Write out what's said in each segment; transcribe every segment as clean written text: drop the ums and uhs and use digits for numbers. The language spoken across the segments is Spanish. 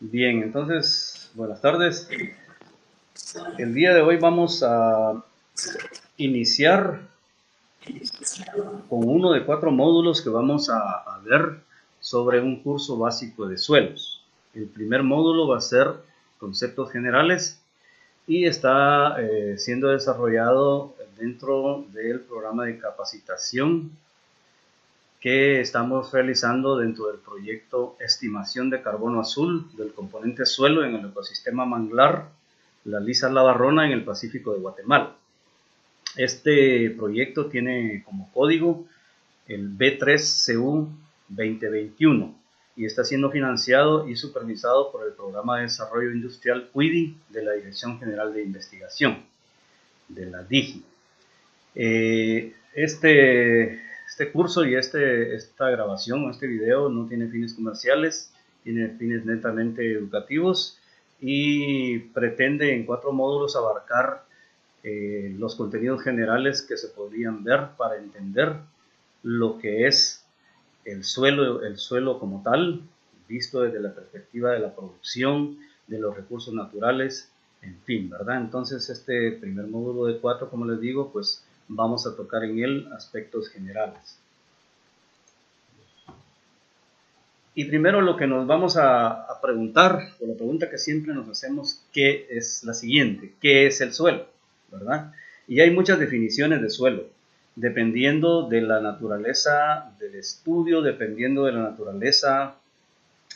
Bien, entonces, buenas tardes. El día de hoy vamos a iniciar con uno de 4 módulos que vamos a ver sobre un curso básico de suelos. El primer módulo va a ser conceptos generales y está siendo desarrollado dentro del programa de capacitación que estamos realizando dentro del proyecto Estimación de Carbono Azul del componente suelo en el ecosistema manglar La Lisa Lavarrona en el Pacífico de Guatemala. Este proyecto tiene como código el B3CU 2021 y está siendo financiado y supervisado por el Programa de Desarrollo Industrial PUIDI de la Dirección General de Investigación, de la DIGI. Este curso y esta grabación, este video no tiene fines comerciales, tiene fines netamente educativos y pretende en 4 módulos abarcar los contenidos generales que se podrían ver para entender lo que es el suelo como tal, visto desde la perspectiva de la producción, de los recursos naturales, en fin, ¿verdad? Entonces este primer módulo de 4, como les digo, pues vamos a tocar en él aspectos generales. Y primero lo que nos vamos a preguntar, o la pregunta que siempre nos hacemos, ¿qué es la siguiente? ¿Qué es el suelo? ¿Verdad? Y hay muchas definiciones de suelo, dependiendo de la naturaleza del estudio, dependiendo de la naturaleza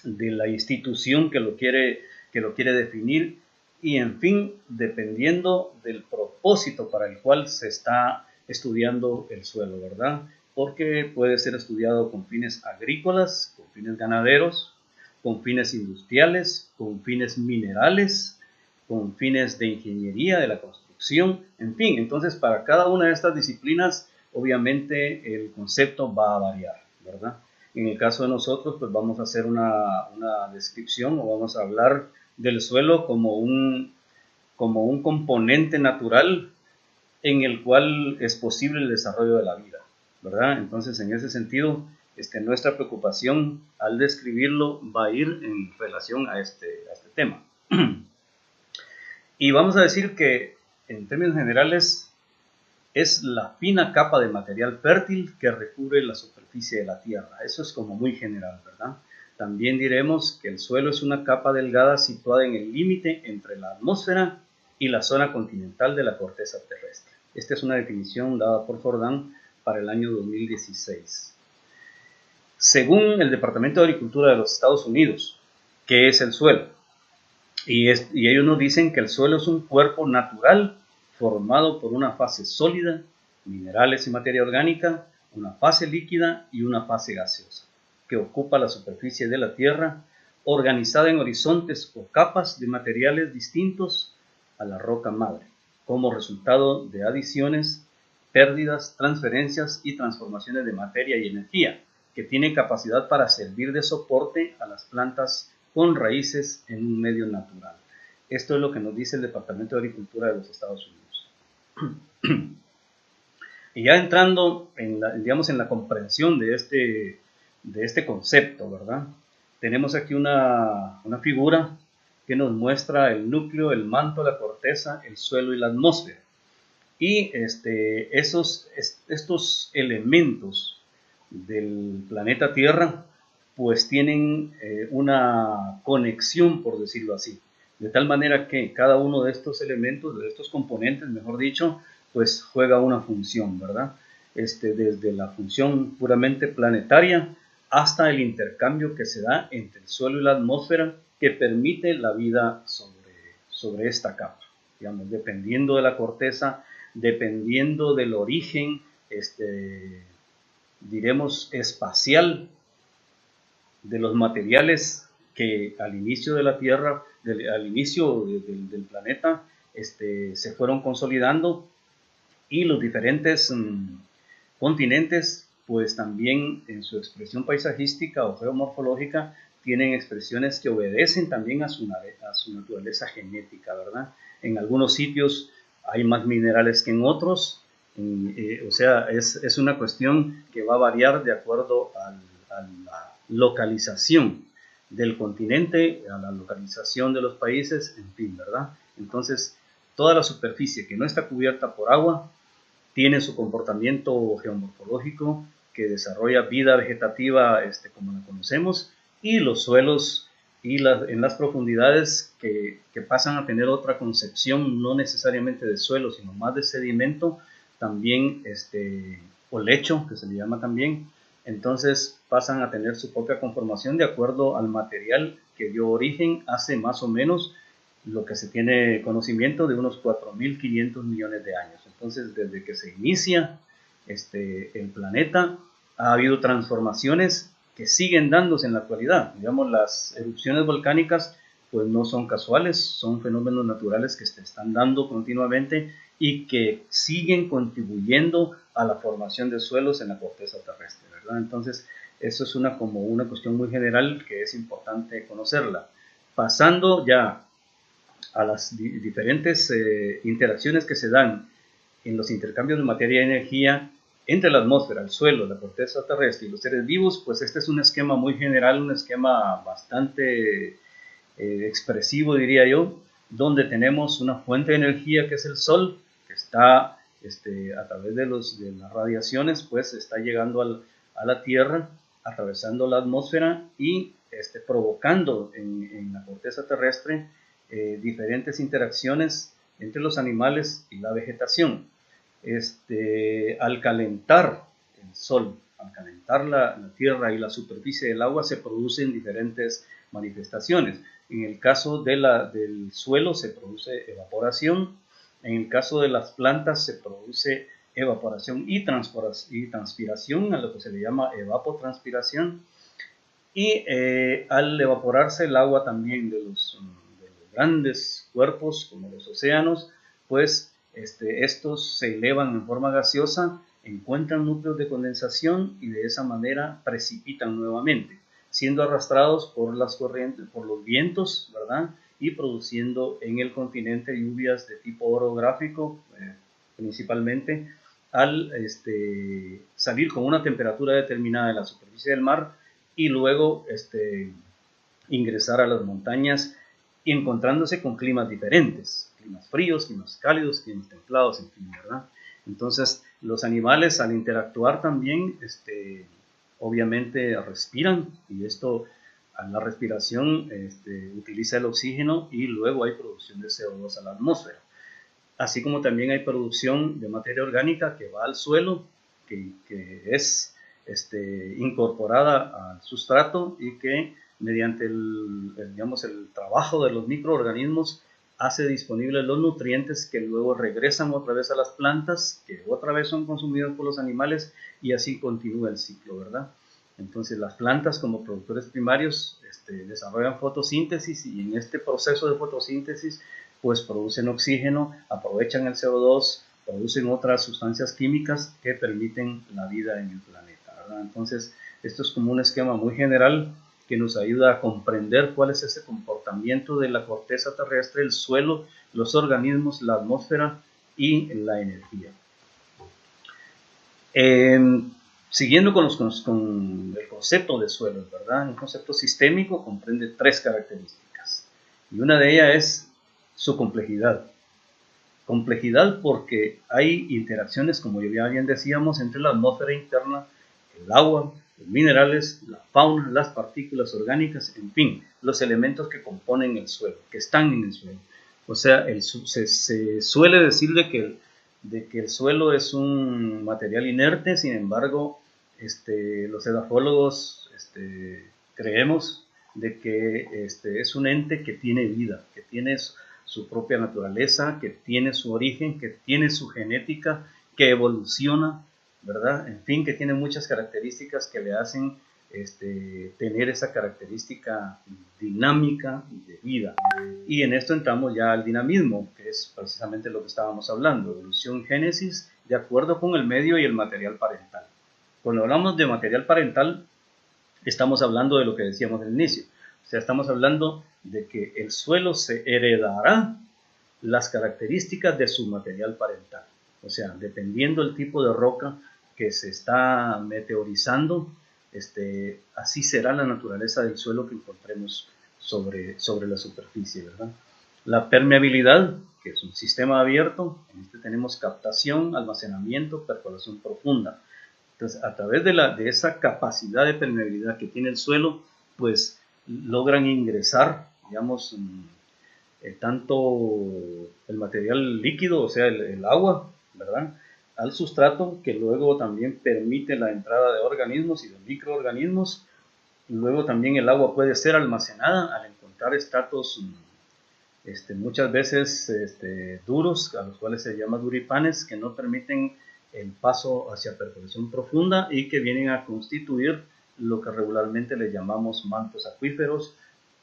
de la institución que lo quiere definir y, en fin, dependiendo del propósito para el cual se está estudiando el suelo, ¿verdad? Porque puede ser estudiado con fines agrícolas, con fines ganaderos, con fines industriales, con fines minerales, con fines de ingeniería, de la construcción, en fin. Entonces, para cada una de estas disciplinas, obviamente el concepto va a variar, ¿verdad? En el caso de nosotros, pues vamos a hacer una descripción o vamos a hablar del suelo como un componente natural en el cual es posible el desarrollo de la vida, ¿verdad? Entonces, en ese sentido, nuestra preocupación al describirlo va a ir en relación a este tema. Y vamos a decir que, en términos generales, es la fina capa de material fértil que recubre la superficie de la Tierra. Eso es como muy general, ¿verdad? También diremos que el suelo es una capa delgada situada en el límite entre la atmósfera y la zona continental de la corteza terrestre. Esta es una definición dada por Jordan para el año 2016. Según el Departamento de Agricultura de los Estados Unidos, ¿qué es el suelo? Y ellos nos dicen que el suelo es un cuerpo natural formado por una fase sólida, minerales y materia orgánica, una fase líquida y una fase gaseosa, que ocupa la superficie de la Tierra, organizada en horizontes o capas de materiales distintos a la roca madre, como resultado de adiciones, pérdidas, transferencias y transformaciones de materia y energía, que tiene capacidad para servir de soporte a las plantas con raíces en un medio natural. Esto es lo que nos dice el Departamento de Agricultura de los Estados Unidos. Y ya entrando en la comprensión de este concepto, ¿verdad? Tenemos aquí una figura que nos muestra el núcleo, el manto, la corteza, el suelo y la atmósfera. Y estos elementos del planeta Tierra pues tienen una conexión, por decirlo así, de tal manera que cada uno de estos elementos, de estos componentes, mejor dicho, pues juega una función, ¿verdad? Desde la función puramente planetaria hasta el intercambio que se da entre el suelo y la atmósfera que permite la vida sobre esta capa, digamos, dependiendo de la corteza, dependiendo del origen, diremos, espacial de los materiales que al inicio de la Tierra, al inicio del planeta, se fueron consolidando, y los diferentes continentes, pues también en su expresión paisajística o geomorfológica, tienen expresiones que obedecen también a su naturaleza genética, ¿verdad? En algunos sitios hay más minerales que en otros, o sea, es una cuestión que va a variar de acuerdo a la localización del continente a la localización de los países, en fin, ¿verdad? Entonces, toda la superficie que no está cubierta por agua tiene su comportamiento geomorfológico que desarrolla vida vegetativa como la conocemos, y los suelos en las profundidades que pasan a tener otra concepción, no necesariamente de suelo, sino más de sedimento, también, o lecho, que se le llama también, entonces pasan a tener su propia conformación de acuerdo al material que dio origen hace más o menos lo que se tiene conocimiento de unos 4.500 millones de años. Entonces, desde que se inicia el planeta, ha habido transformaciones que siguen dándose en la actualidad. Digamos, las erupciones volcánicas pues no son casuales, son fenómenos naturales que se están dando continuamente y que siguen contribuyendo a la formación de suelos en la corteza terrestre, ¿verdad? Entonces, eso es como una cuestión muy general que es importante conocerla. Pasando ya a las diferentes interacciones que se dan en los intercambios de materia y energía entre la atmósfera, el suelo, la corteza terrestre y los seres vivos, pues este es un esquema muy general, un esquema bastante expresivo, diría yo, donde tenemos una fuente de energía que es el Sol, que está a través de las radiaciones, pues está llegando a la Tierra, atravesando la atmósfera y provocando en la corteza terrestre diferentes interacciones entre los animales y la vegetación. Al calentar el Sol, al calentar la Tierra y la superficie del agua, se producen diferentes manifestaciones. En el caso del suelo se produce evaporación, en el caso de las plantas se produce evaporación y transpiración, a lo que se le llama evapotranspiración, y al evaporarse el agua también de los grandes cuerpos como los océanos, pues estos se elevan en forma gaseosa, encuentran núcleos de condensación y de esa manera precipitan nuevamente, siendo arrastrados por las corrientes, por los vientos, ¿verdad? Y produciendo en el continente lluvias de tipo orográfico, principalmente al salir con una temperatura determinada en la superficie del mar y luego ingresar a las montañas y encontrándose con climas diferentes, climas fríos, climas cálidos, climas templados, en fin, ¿verdad? Entonces, los animales al interactuar también, obviamente respiran, y esto, a la respiración, utiliza el oxígeno y luego hay producción de CO2 a la atmósfera. Así como también hay producción de materia orgánica que va al suelo, que es incorporada al sustrato y que mediante el trabajo de los microorganismos hace disponibles los nutrientes que luego regresan otra vez a las plantas, que otra vez son consumidos por los animales, y así continúa el ciclo, ¿verdad? Entonces las plantas como productores primarios desarrollan fotosíntesis, y en este proceso de fotosíntesis pues producen oxígeno, aprovechan el CO2, producen otras sustancias químicas que permiten la vida en el planeta, ¿verdad? Entonces, esto es como un esquema muy general que nos ayuda a comprender cuál es ese comportamiento de la corteza terrestre, el suelo, los organismos, la atmósfera y la energía. Siguiendo con el concepto de suelo, ¿verdad? Un concepto sistémico comprende 3 características, y una de ellas es su complejidad. Complejidad porque hay interacciones, como ya bien decíamos, entre la atmósfera interna, el agua, los minerales, la fauna, las partículas orgánicas, en fin, los elementos que componen el suelo, que están en el suelo. O sea, se suele decir de que el suelo es un material inerte. Sin embargo, los edafólogos creemos de que es un ente que tiene vida, que tiene su propia naturaleza, que tiene su origen, que tiene su genética, que evoluciona, ¿verdad? En fin, que tiene muchas características que le hacen tener esa característica dinámica de vida. Y en esto entramos ya al dinamismo, que es precisamente lo que estábamos hablando, evolución, génesis, de acuerdo con el medio y el material parental. Cuando hablamos de material parental, estamos hablando de lo que decíamos al inicio. O sea, estamos hablando de que el suelo se heredará las características de su material parental. O sea, dependiendo del tipo de roca que se está meteorizando, así será la naturaleza del suelo que encontremos sobre la superficie, ¿verdad? La permeabilidad, que es un sistema abierto, en este tenemos captación, almacenamiento, percolación profunda. Entonces, a través de esa capacidad de permeabilidad que tiene el suelo, pues logran ingresar, digamos, tanto el material líquido, o sea, el agua, ¿verdad?, al sustrato, que luego también permite la entrada de organismos y de microorganismos. Luego también el agua puede ser almacenada al encontrar estratos muchas veces duros, a los cuales se llama duripanes, que no permiten el paso hacia perforación profunda y que vienen a constituir lo que regularmente le llamamos mantos acuíferos,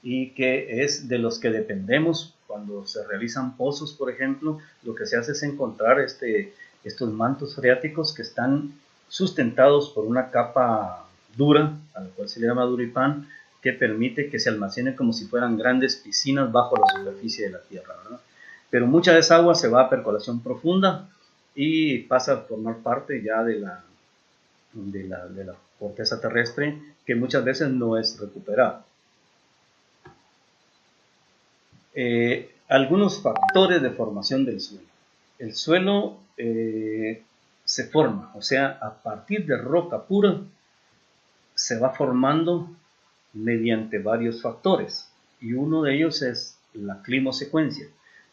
y que es de los que dependemos cuando se realizan pozos, por ejemplo. Lo que se hace es encontrar estos mantos freáticos que están sustentados por una capa dura, a la cual se le llama duripán, que permite que se almacenen como si fueran grandes piscinas bajo la superficie de la tierra, ¿verdad? Pero mucha de esa agua se va a percolación profunda y pasa a formar parte ya de la corteza terrestre, que muchas veces no es recuperada. Algunos factores de formación del suelo. El suelo se forma, o sea, a partir de roca pura, se va formando mediante varios factores, y uno de ellos es la climosecuencia.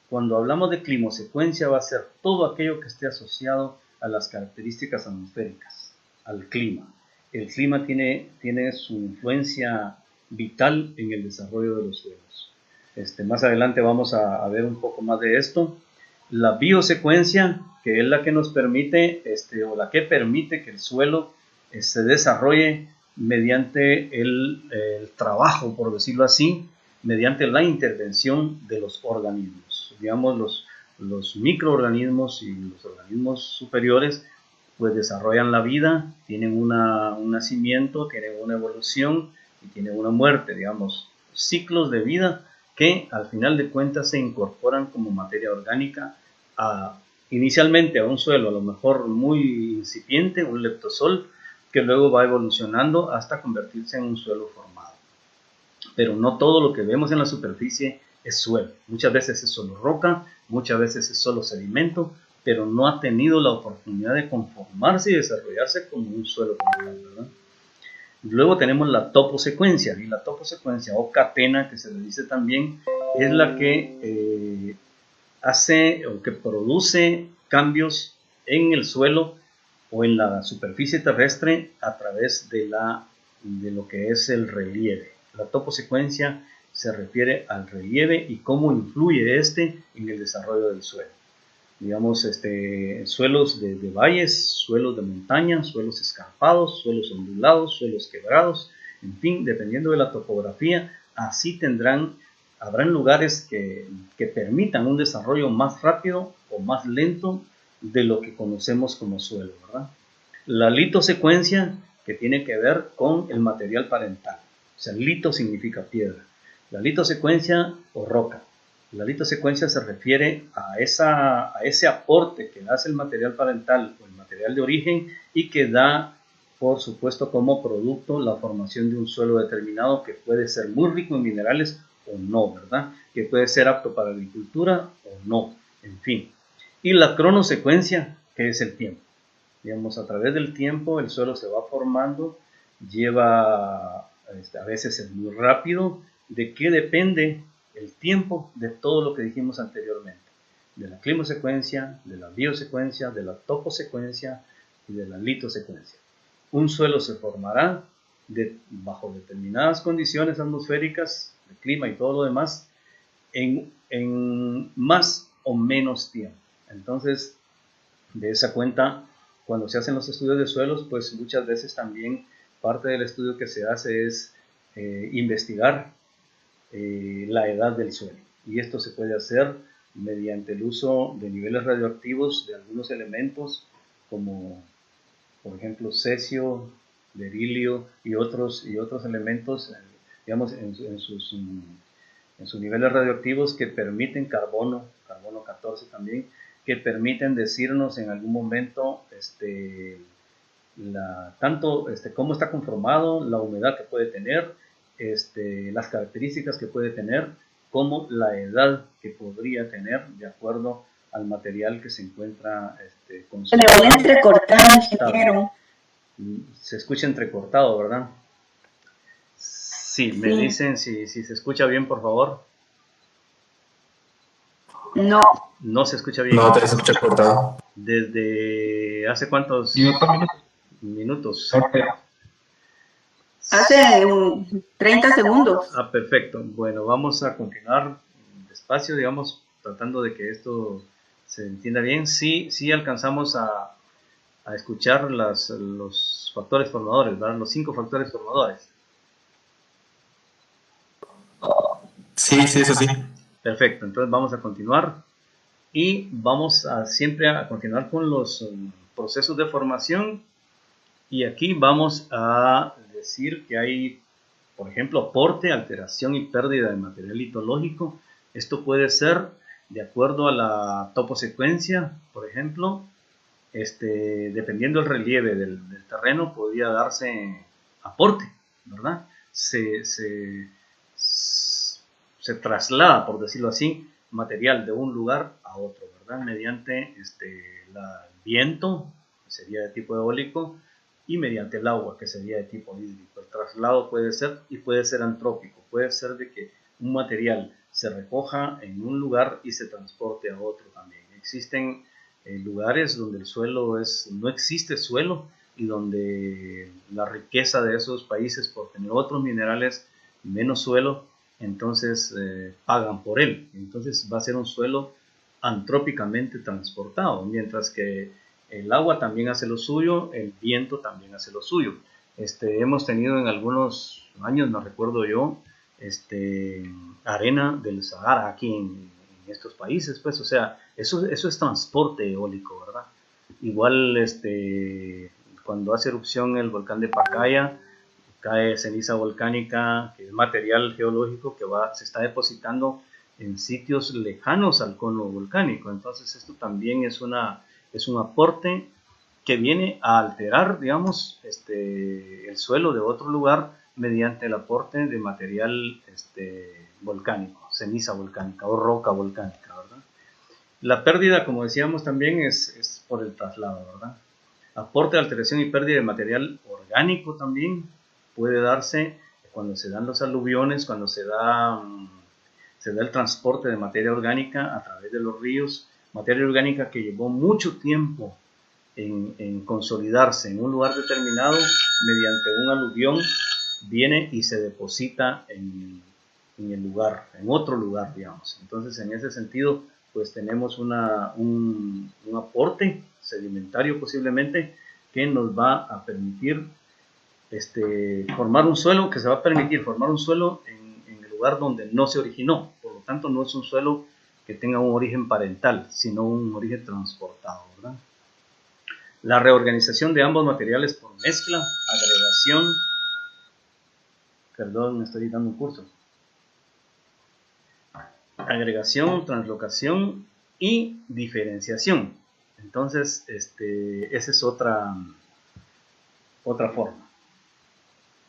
Cuando hablamos de climosecuencia, va a ser todo aquello que esté asociado a las características atmosféricas, al clima. El clima tiene su influencia vital en el desarrollo de los suelos. Más adelante vamos a ver un poco más de esto. La biosecuencia, que es la que nos permite, o la que permite que el suelo se desarrolle mediante el trabajo, por decirlo así, mediante la intervención de los organismos. Digamos, los microorganismos y los organismos superiores pues desarrollan la vida, tienen un nacimiento, tienen una evolución y tienen una muerte, digamos, ciclos de vida que al final de cuentas se incorporan como materia orgánica inicialmente a un suelo a lo mejor muy incipiente, un leptosol, que luego va evolucionando hasta convertirse en un suelo formado. Pero no todo lo que vemos en la superficie es suelo. Muchas veces es solo roca, muchas veces es solo sedimento, pero no ha tenido la oportunidad de conformarse y desarrollarse como un suelo como ¿verdad? Luego tenemos la toposecuencia, y la toposecuencia o catena, que se le dice también, es la que hace o que produce cambios en el suelo o en la superficie terrestre a través de lo que es el relieve. La toposecuencia se refiere al relieve y cómo influye en el desarrollo del suelo. Digamos, suelos de valles, suelos de montaña, suelos escarpados, suelos ondulados, suelos quebrados, en fin, dependiendo de la topografía, así habrán lugares que permitan un desarrollo más rápido o más lento de lo que conocemos como suelo, ¿verdad? La litosecuencia, que tiene que ver con el material parental. O sea, lito significa piedra. La litosecuencia o roca. La litosecuencia se refiere a ese aporte que hace el material parental o el material de origen y que da, por supuesto, como producto la formación de un suelo determinado que puede ser muy rico en minerales o no, ¿verdad? Que puede ser apto para agricultura o no, en fin. Y la cronosecuencia, que es el tiempo. Digamos, a través del tiempo el suelo se va formando, lleva, a veces es muy rápido. ¿De qué depende el tiempo? De todo lo que dijimos anteriormente, de la climosecuencia, de la biosecuencia, de la toposecuencia y de la litosecuencia. Un suelo se formará bajo determinadas condiciones atmosféricas, de clima y todo lo demás, en más o menos tiempo. Entonces, de esa cuenta, cuando se hacen los estudios de suelos, pues muchas veces también parte del estudio que se hace es investigar la edad del suelo. Y esto se puede hacer mediante el uso de niveles radioactivos de algunos elementos, como por ejemplo cesio, berilio y otros elementos, digamos, en sus niveles radioactivos, que permiten carbono 14 también, que permiten decirnos en algún momento tanto cómo está conformado, la humedad que puede tener, las características que puede tener, como la edad que podría tener de acuerdo al material que se encuentra Se le va a entrecortar, ingeniero. Se escucha entrecortado, ¿verdad? Sí, me dicen si se escucha bien, por favor. No. No se escucha bien. No, te escucha cortado. ¿Desde hace cuántos minutos? Hace 30 segundos. Ah, perfecto. Bueno, vamos a continuar despacio, digamos, tratando de que esto se entienda bien. Sí, sí alcanzamos a escuchar los factores formadores, ¿verdad? Los 5 factores formadores. Sí, eso sí. Perfecto, entonces vamos a continuar y vamos siempre a continuar con los procesos de formación, y aquí vamos a decir que hay, por ejemplo, aporte, alteración y pérdida de material litológico. Esto puede ser de acuerdo a la toposecuencia, por ejemplo, dependiendo del relieve del terreno, podría darse aporte, ¿verdad? Se traslada, por decirlo así, material de un lugar a otro, ¿verdad? Mediante el viento, que sería de tipo eólico, y mediante el agua, que sería de tipo hídrico. El traslado puede ser, y puede ser antrópico, puede ser de que un material se recoja en un lugar y se transporte a otro también. Existen lugares donde el suelo no existe suelo, y donde la riqueza de esos países por tener otros minerales y menos suelo, entonces pagan por él. Entonces va a ser un suelo antrópicamente transportado, mientras que el agua también hace lo suyo, el viento también hace lo suyo. Hemos tenido en algunos años, no recuerdo yo, arena del Sahara aquí en estos países, pues, o sea, eso es transporte eólico, ¿verdad? Igual, cuando hace erupción el volcán de Pacaya, cae ceniza volcánica, que es material geológico que se está depositando en sitios lejanos al cono volcánico. Entonces esto también es un aporte que viene a alterar, digamos, el suelo de otro lugar mediante el aporte de material volcánico, ceniza volcánica o roca volcánica, ¿verdad? La pérdida, como decíamos, también es por el traslado, ¿verdad? Aporte, alteración y pérdida de material orgánico también puede darse cuando se dan los aluviones, cuando se da el transporte de materia orgánica a través de los ríos, materia orgánica que llevó mucho tiempo en consolidarse en un lugar determinado, mediante un aluvión viene y se deposita en el lugar, en otro lugar, digamos. Entonces, en ese sentido, pues tenemos un aporte sedimentario posiblemente que nos va a permitir formar un suelo, que se va a permitir formar un suelo en el lugar donde no se originó. Por lo tanto, no es un suelo que tenga un origen parental, sino un origen transportado, ¿verdad? La reorganización de ambos materiales por mezcla, agregación, perdón, me estoy dando un curso. Agregación, translocación y diferenciación. Entonces, esa es otra forma.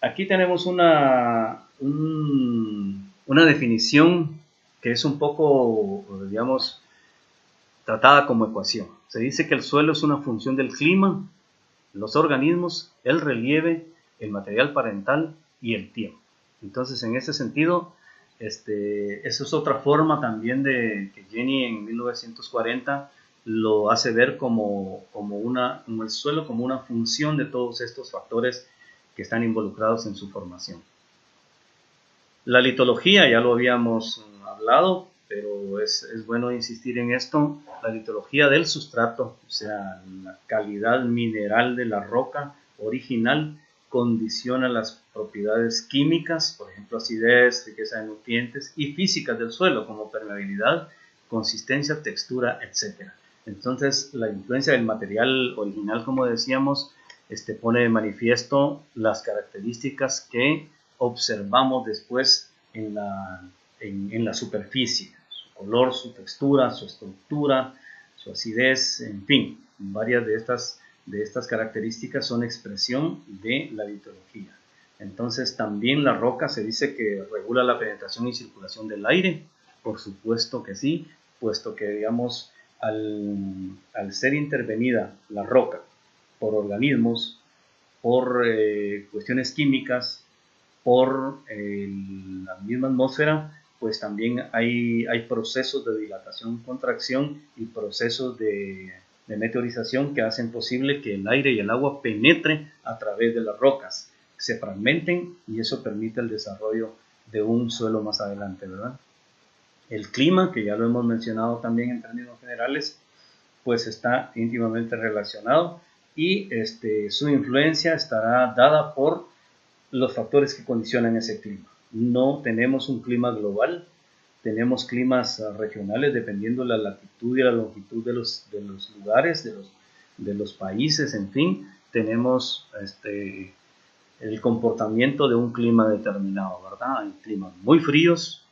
Aquí tenemos una definición que es un poco, digamos, tratada como ecuación. Se dice que el suelo es una función del clima, los organismos, el relieve, el material parental y el tiempo. Entonces, en ese sentido, eso es otra forma también de que Jenny en 1940 lo hace ver como el suelo como una función de todos estos factores que están involucrados en su formación. La litología, ya lo habíamos hablado, pero es bueno insistir en esto. La litología del sustrato, o sea, la calidad mineral de la roca original, condiciona las propiedades químicas, por ejemplo, acidez, riqueza de nutrientes, y físicas del suelo, como permeabilidad, consistencia, textura, etc. Entonces, la influencia del material original, como decíamos, pone de manifiesto las características que observamos después en la superficie: su color, su textura, su estructura, su acidez, en fin, varias de estas de estas características son expresión de la litología. Entonces también la roca se dice que regula la penetración y circulación del aire, por supuesto que sí, puesto que digamos al ser intervenida la roca por organismos, por cuestiones químicas, por la misma atmósfera, pues también hay procesos de dilatación, contracción y procesos de meteorización que hacen posible que el aire y el agua penetre a través de las rocas, se fragmenten y eso permite el desarrollo de un suelo más adelante, ¿verdad? El clima, que ya lo hemos mencionado también en términos generales, pues está íntimamente relacionado y su influencia estará dada por los factores que condicionan ese clima. No tenemos un clima global, tenemos climas regionales dependiendo de la latitud y la longitud de los lugares, de los países, en fin, tenemos el comportamiento de un clima determinado, ¿verdad? Hay climas muy fríos,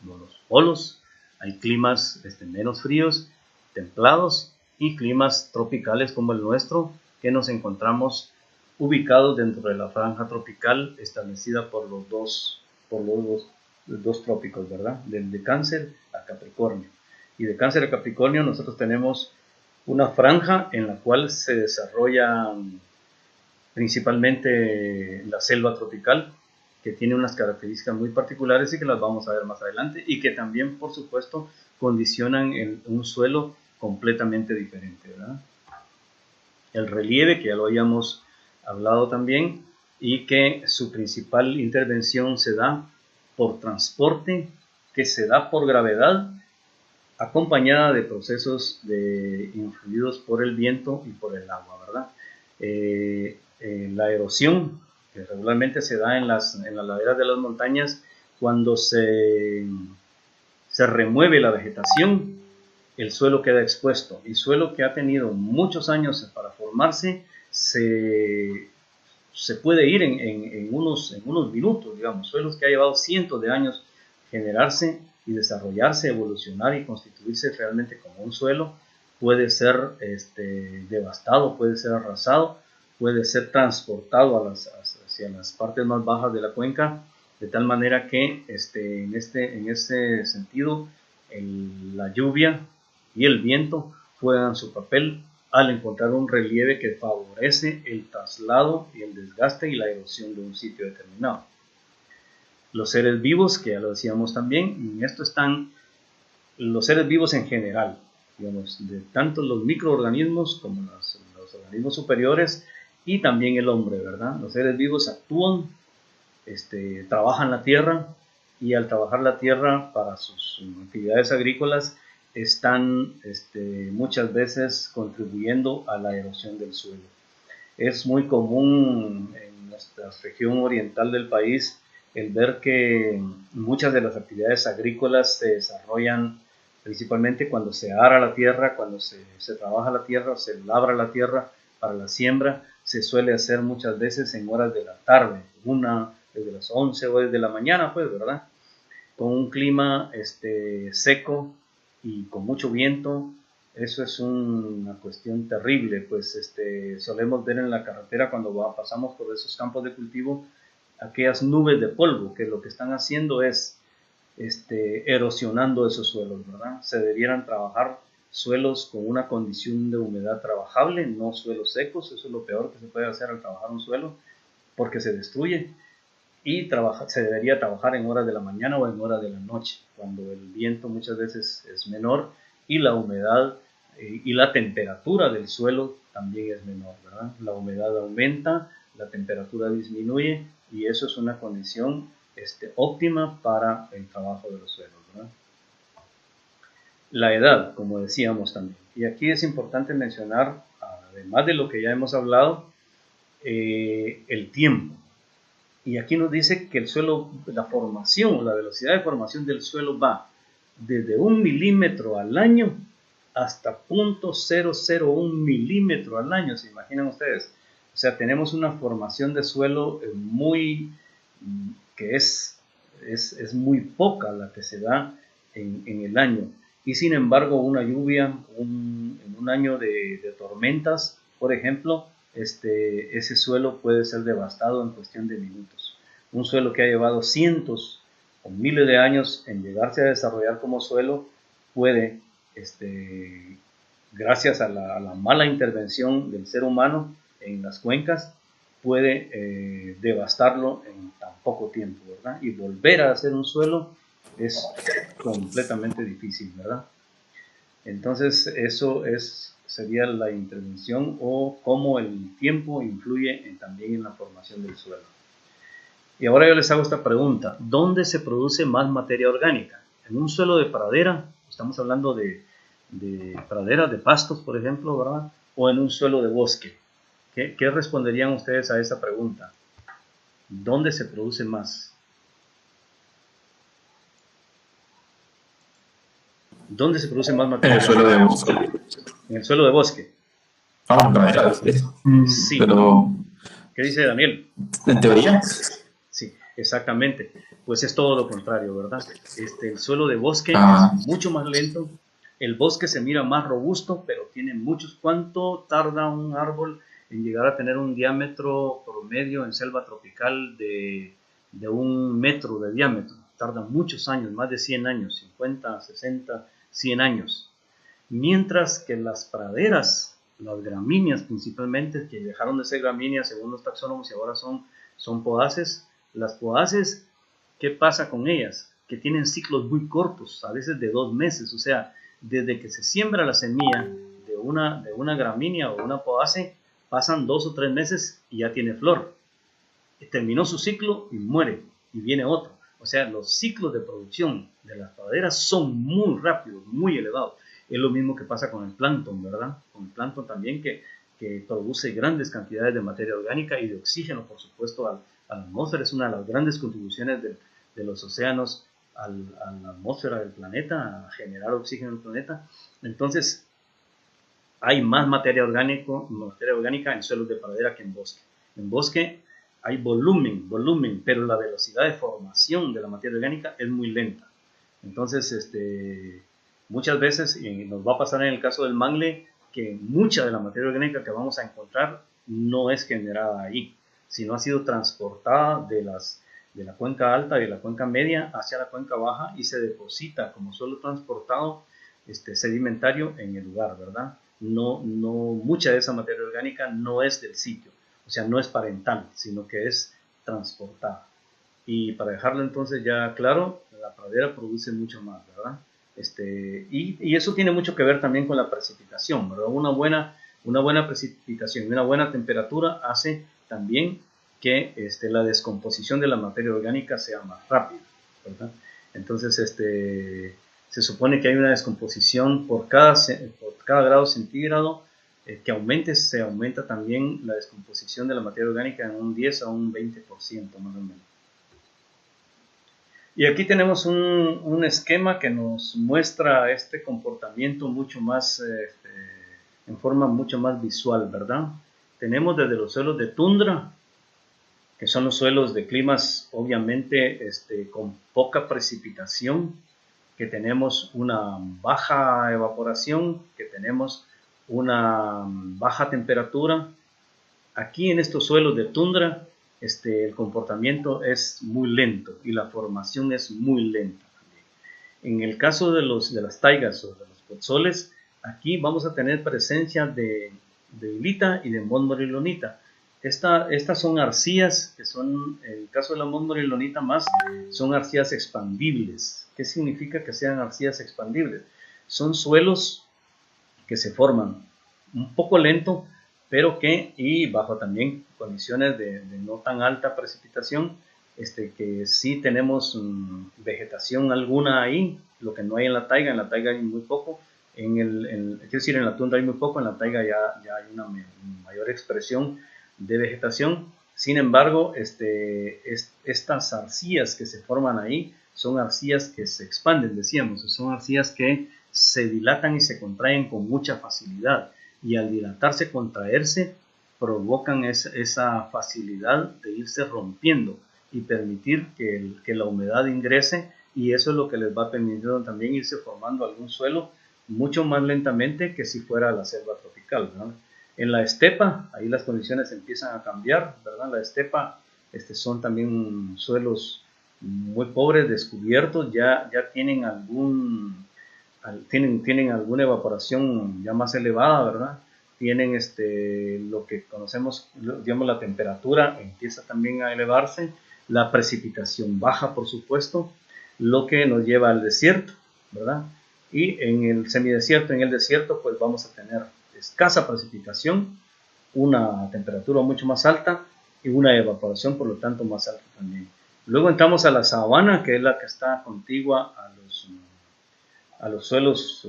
como los polos, hay climas menos fríos, templados, y climas tropicales como el nuestro, que nos encontramos ubicados dentro de la franja tropical establecida por los dos trópicos, ¿verdad? De Cáncer a Capricornio. Y de Cáncer a Capricornio nosotros tenemos una franja en la cual se desarrolla principalmente la selva tropical, que tiene unas características muy particulares y que las vamos a ver más adelante, y que también, por supuesto, condicionan un suelo completamente diferente, ¿verdad? El relieve, que ya lo habíamos hablado también, y que su principal intervención se da por transporte, que se da por gravedad, acompañada de procesos influidos por el viento y por el agua, ¿verdad? La erosión, que regularmente se da en las laderas de las montañas, cuando se remueve la vegetación, el suelo queda expuesto, y suelo que ha tenido muchos años para formarse, se puede ir en unos minutos, digamos, suelos que ha llevado cientos de años generarse y desarrollarse, evolucionar y constituirse realmente como un suelo, puede ser devastado, puede ser arrasado, puede ser transportado hacia las partes más bajas de la cuenca, de tal manera que en ese sentido la lluvia y el viento juegan su papel al encontrar un relieve que favorece el traslado y el desgaste y la erosión de un sitio determinado. Los seres vivos, que ya lo decíamos también, y en esto están los seres vivos en general, digamos, de tanto los microorganismos como los organismos superiores, y también el hombre, ¿verdad? Los seres vivos actúan, trabajan la tierra, y al trabajar la tierra para sus actividades agrícolas, están muchas veces contribuyendo a la erosión del suelo. Es muy común en nuestra región oriental del país el ver que muchas de las actividades agrícolas se desarrollan principalmente cuando se ara la tierra, cuando se trabaja la tierra o se labra la tierra para la siembra. Se suele hacer muchas veces en horas de la tarde, desde las 11 o desde la mañana, pues, ¿verdad? Con un clima seco y con mucho viento. Eso es una cuestión terrible, pues solemos ver en la carretera cuando pasamos por esos campos de cultivo aquellas nubes de polvo, que lo que están haciendo es erosionando esos suelos, ¿verdad? Se debieran trabajar suelos con una condición de humedad trabajable, no suelos secos. Eso es lo peor que se puede hacer al trabajar un suelo, porque se destruye. Y se debería trabajar en horas de la mañana o en horas de la noche, cuando el viento muchas veces es menor y la humedad y la temperatura del suelo también es menor, ¿verdad? La humedad aumenta, la temperatura disminuye, y eso es una condición óptima para el trabajo de los suelos, ¿verdad? La edad, como decíamos también. Y aquí es importante mencionar, además de lo que ya hemos hablado, el tiempo. Y aquí nos dice que el suelo, la formación, la velocidad de formación del suelo va desde 1 milímetro al año hasta 0.001 milímetro al año, ¿se imaginan ustedes? O sea, tenemos una formación de suelo que es muy poca la que se da en el año. Y sin embargo, una lluvia, en un año de tormentas por ejemplo, ese suelo puede ser devastado en cuestión de minutos. Un suelo que ha llevado cientos o miles de años en llegarse a desarrollar como suelo puede, gracias a la mala intervención del ser humano en las cuencas, puede devastarlo en tan poco tiempo, ¿verdad? Y volver a hacer un suelo es completamente difícil, ¿verdad? Entonces eso sería la intervención o cómo el tiempo influye también en la formación del suelo. Y ahora yo les hago esta pregunta: ¿dónde se produce más materia orgánica? ¿En un suelo de pradera? Estamos hablando de praderas, de pastos, por ejemplo, ¿verdad? ¿O en un suelo de bosque? ¿Qué responderían ustedes a esa pregunta? ¿Dónde se produce más? ¿Dónde se produce más En materia el suelo orgánica? de bosque. En el suelo de bosque. Ah, pradera, sí. Sí. Pero, ¿Qué dice Daniel? en teoría, Sí, exactamente. Pues es todo lo contrario, ¿verdad? El suelo de bosque ah, es mucho más lento. El bosque se mira más robusto, pero tiene muchos. ¿Cuánto tarda un árbol en llegar a tener un diámetro promedio en selva tropical de 1 metro de diámetro? Tarda muchos años, más de 100 años, 50, 60, 100 años. Mientras que las praderas, las gramíneas principalmente, que dejaron de ser gramíneas según los taxónomos y ahora son podaces, las podaces, ¿qué pasa con ellas? Que tienen ciclos muy cortos, a veces de 2 meses, o sea, desde que se siembra la semilla de una gramínea o una podace, pasan 2 o 3 meses y ya tiene flor. Terminó su ciclo y muere, y viene otro. O sea, los ciclos de producción de las praderas son muy rápidos, muy elevados. Es lo mismo que pasa con el plancton, ¿verdad? Con el plancton también que produce grandes cantidades de materia orgánica y de oxígeno, por supuesto, a la atmósfera. Es una de las grandes contribuciones de los océanos a la atmósfera del planeta, a generar oxígeno en el planeta. Entonces, hay más materia orgánica en suelos de pradera que en bosque. En bosque hay volumen, pero la velocidad de formación de la materia orgánica es muy lenta. Entonces, muchas veces, y nos va a pasar en el caso del mangle, que mucha de la materia orgánica que vamos a encontrar no es generada ahí, sino ha sido transportada de la cuenca alta y de la cuenca media hacia la cuenca baja y se deposita como suelo transportado sedimentario en el lugar, ¿verdad? No, mucha de esa materia orgánica no es del sitio, o sea, no es parental, sino que es transportada. Y para dejarlo entonces ya claro, la pradera produce mucho más, ¿verdad? Y eso tiene mucho que ver también con la precipitación, ¿verdad? Una buena precipitación y una buena temperatura hace también que la descomposición de la materia orgánica sea más rápida, ¿verdad? Entonces, se supone que hay una descomposición por cada grado centígrado que se aumenta también la descomposición de la materia orgánica en un 10 a un 20% más o menos. Y aquí tenemos un esquema que nos muestra este comportamiento mucho más, en forma mucho más visual, ¿verdad? Tenemos desde los suelos de tundra, que son los suelos de climas obviamente con poca precipitación, que tenemos una baja evaporación, que tenemos una baja temperatura. Aquí en estos suelos de tundra, el comportamiento es muy lento y la formación es muy lenta también. En el caso de las taigas o de los potzoles, aquí vamos a tener presencia de ilita y de montmorillonita. Estas son arcillas que son, en el caso de la montmorillonita más, son arcillas expandibles. ¿Qué significa que sean arcillas expandibles? Son suelos que se forman un poco lento, pero y bajo también condiciones de no tan alta precipitación, que sí tenemos vegetación alguna ahí, lo que no hay en la taiga hay muy poco, quiero decir, en la tundra hay muy poco, en la taiga ya hay una mayor expresión de vegetación. Sin embargo, estas arcillas que se forman ahí son arcillas que se expanden, decíamos, son arcillas que se dilatan y se contraen con mucha facilidad, y al dilatarse, contraerse, provocan esa facilidad de irse rompiendo y permitir que la humedad ingrese, y eso es lo que les va permitiendo también irse formando algún suelo mucho más lentamente que si fuera la selva tropical, ¿no? En la estepa, ahí las condiciones empiezan a cambiar, ¿verdad? La estepa son también suelos muy pobres, descubiertos, ya tienen tienen alguna evaporación ya más elevada, ¿verdad? Tienen lo que conocemos, digamos, la temperatura empieza también a elevarse, la precipitación baja, por supuesto, lo que nos lleva al desierto, ¿verdad? Y en el semidesierto, en el desierto, pues vamos a tener escasa precipitación, una temperatura mucho más alta y una evaporación, por lo tanto, más alta también. Luego entramos a la sabana, que es la que está contigua a los suelos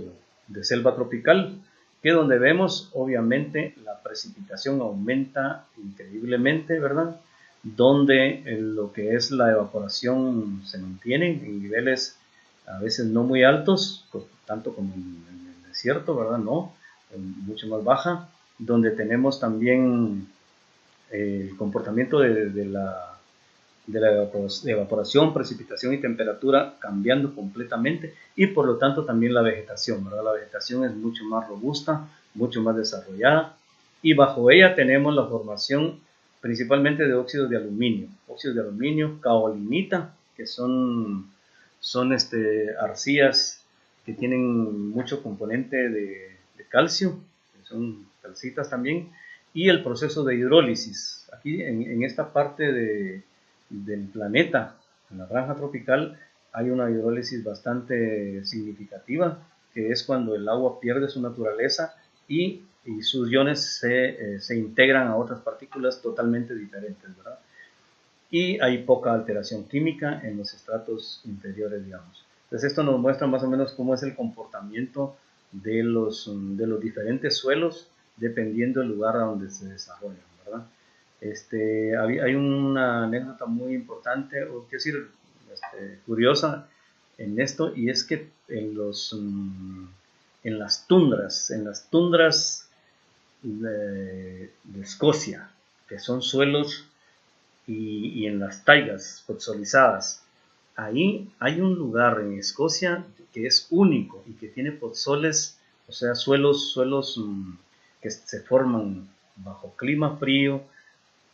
de selva tropical, que donde vemos, obviamente, la precipitación aumenta increíblemente, ¿verdad? Donde lo que es la evaporación se mantiene en niveles a veces no muy altos, tanto como en el desierto, ¿verdad? No, mucho más baja, donde tenemos también el comportamiento de la evaporación, precipitación y temperatura cambiando completamente, y por lo tanto también la vegetación, ¿verdad? La vegetación es mucho más robusta, mucho más desarrollada, y bajo ella tenemos la formación principalmente de óxidos de aluminio, caolinita, que son arcillas que tienen mucho componente de calcio, que son calcitas también, y el proceso de hidrólisis. Aquí en esta parte del planeta, en la franja tropical, hay una hidrólisis bastante significativa, que es cuando el agua pierde su naturaleza y sus iones se integran a otras partículas totalmente diferentes, ¿verdad? Y hay poca alteración química en los estratos inferiores, digamos. Entonces esto nos muestra más o menos cómo es el comportamiento de los diferentes suelos dependiendo del lugar a donde se desarrollan, ¿verdad? Hay una anécdota muy importante, o quiero decir, curiosa en esto, y es que en las tundras de Escocia, que son suelos, y en las taigas podzolizadas, ahí hay un lugar en Escocia que es único y que tiene podzoles, o sea, suelos que se forman bajo clima frío,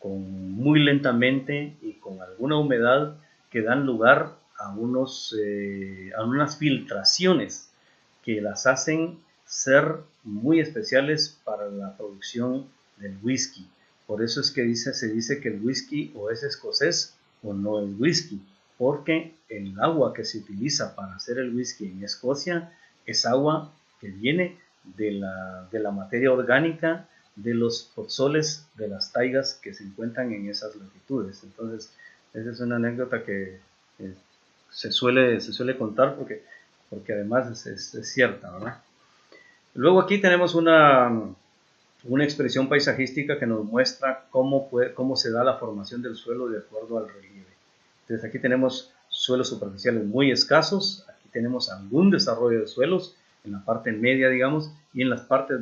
muy lentamente y con alguna humedad, que dan lugar a unas filtraciones que las hacen ser muy especiales para la producción del whisky. Por eso es que se dice que el whisky o es escocés o no es whisky, porque el agua que se utiliza para hacer el whisky en Escocia es agua que viene de la materia orgánica de los podzoles de las taigas que se encuentran en esas latitudes. Entonces, esa es una anécdota que se suele contar porque además es cierta, ¿verdad? Luego aquí tenemos una expresión paisajística que nos muestra cómo se da la formación del suelo de acuerdo al relieve. Entonces aquí tenemos suelos superficiales muy escasos, aquí tenemos algún desarrollo de suelos en la parte media, digamos, y en las partes,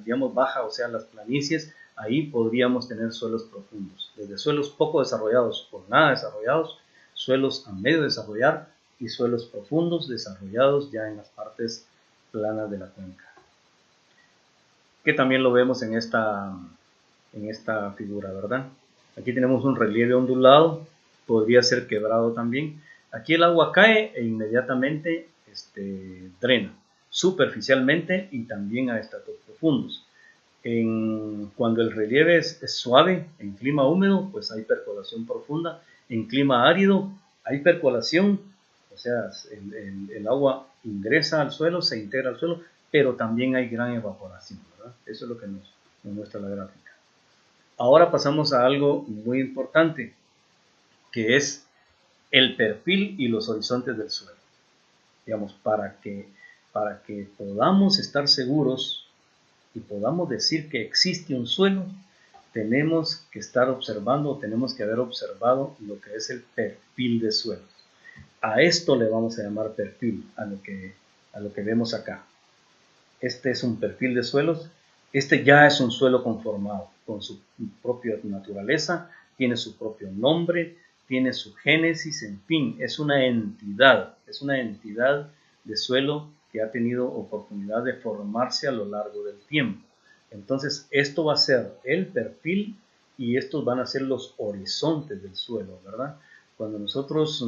digamos, bajas, o sea, las planicies, ahí podríamos tener suelos profundos, desde suelos poco desarrollados o nada desarrollados, suelos a medio desarrollar y suelos profundos desarrollados ya en las partes planas de la cuenca, que también lo vemos en esta figura, ¿verdad? Aquí tenemos un relieve ondulado, podría ser quebrado también. Aquí el agua cae e inmediatamente drena superficialmente y también a estratos profundos. Cuando el relieve es suave, en clima húmedo, pues hay percolación profunda. En clima árido hay percolación, o sea, el agua ingresa al suelo, se integra al suelo, pero también hay gran evaporación, ¿verdad? Eso es lo que nos muestra la gráfica. Ahora pasamos a algo muy importante, que es el perfil y los horizontes del suelo. Digamos, para que podamos estar seguros y podamos decir que existe un suelo, tenemos que estar observando, tenemos que haber observado lo que es el perfil de suelo. A esto le vamos a llamar perfil, a lo que vemos acá. Este es un perfil de suelos. Este ya es un suelo conformado, con su propia naturaleza, tiene su propio nombre, tiene su génesis, en fin, es una entidad de suelo que ha tenido oportunidad de formarse a lo largo del tiempo. Entonces, esto va a ser el perfil y estos van a ser los horizontes del suelo, ¿verdad? Cuando nosotros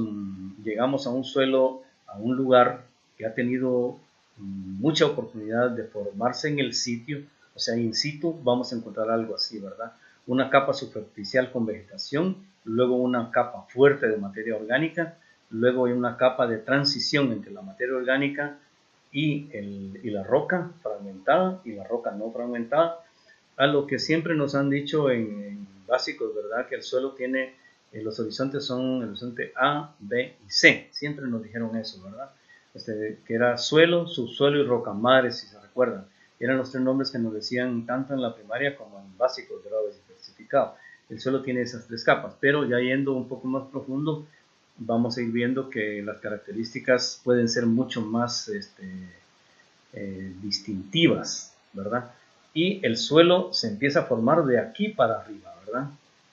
llegamos a un suelo, a un lugar que ha tenido mucha oportunidad de formarse en el sitio, o sea, in situ, vamos a encontrar algo así, ¿verdad? Una capa superficial con vegetación, luego una capa fuerte de materia orgánica, luego hay una capa de transición entre la materia orgánica y la roca fragmentada y la roca no fragmentada, a lo que siempre nos han dicho en básicos, ¿verdad? Que el suelo tiene, los horizontes son el horizonte A, B y C, siempre nos dijeron eso, ¿verdad? Que era suelo, subsuelo y roca madre, si se recuerdan. Eran los tres nombres que nos decían tanto en la primaria como en básicos, ¿verdad? Diversificado. El suelo tiene esas tres capas, pero ya yendo un poco más profundo, vamos a ir viendo que las características pueden ser mucho más distintivas, ¿verdad? Y el suelo se empieza a formar de aquí para arriba, ¿verdad?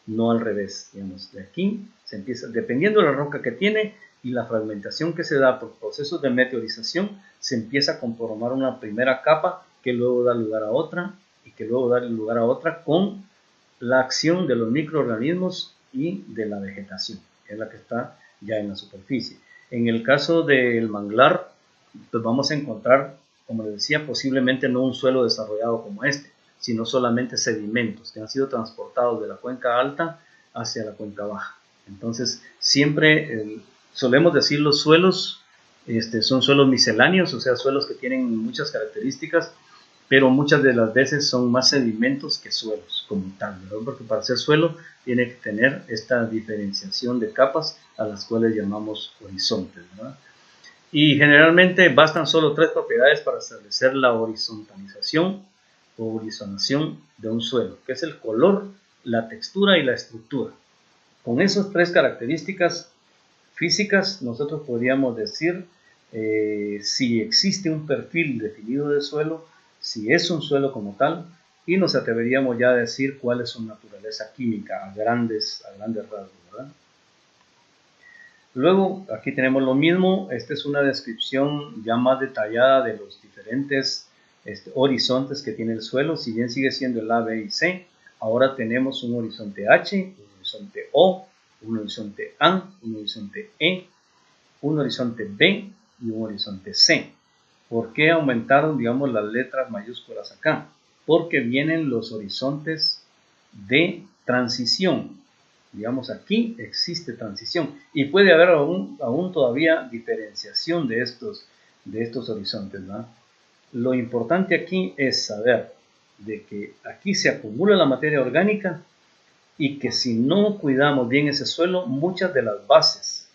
No al revés, digamos, de aquí se empieza, dependiendo de la roca que tiene y la fragmentación que se da por procesos de meteorización, se empieza a conformar una primera capa que luego da lugar a otra y que luego da lugar a otra con la acción de los microorganismos y de la vegetación, que es la que está ya en la superficie. En el caso del manglar, pues vamos a encontrar, como les decía, posiblemente no un suelo desarrollado como este, sino solamente sedimentos que han sido transportados de la cuenca alta hacia la cuenca baja. Entonces, siempre solemos decir los suelos son suelos misceláneos, o sea, suelos que tienen muchas características, pero muchas de las veces son más sedimentos que suelos como tal, ¿verdad? Porque para ser suelo tiene que tener esta diferenciación de capas a las cuales llamamos horizontes, ¿verdad? Y generalmente bastan solo tres propiedades para establecer la horizontalización o horizonación de un suelo, que es el color, la textura y la estructura. Con esas tres características físicas, nosotros podríamos decir si existe un perfil definido de suelo, si es un suelo como tal, y nos atreveríamos ya a decir cuál es su naturaleza química a grandes rasgos, ¿verdad? Luego, aquí tenemos lo mismo. Esta es una descripción ya más detallada de los diferentes horizontes que tiene el suelo. Si bien sigue siendo el A, B y C, ahora tenemos un horizonte H, un horizonte O, un horizonte A, un horizonte E, un horizonte B y un horizonte C. ¿Por qué aumentaron, digamos, las letras mayúsculas acá? Porque vienen los horizontes de transición. Digamos, aquí existe transición y puede haber aún todavía diferenciación de estos horizontes, ¿no? Lo importante aquí es saber de que aquí se acumula la materia orgánica y que si no cuidamos bien ese suelo, muchas de las bases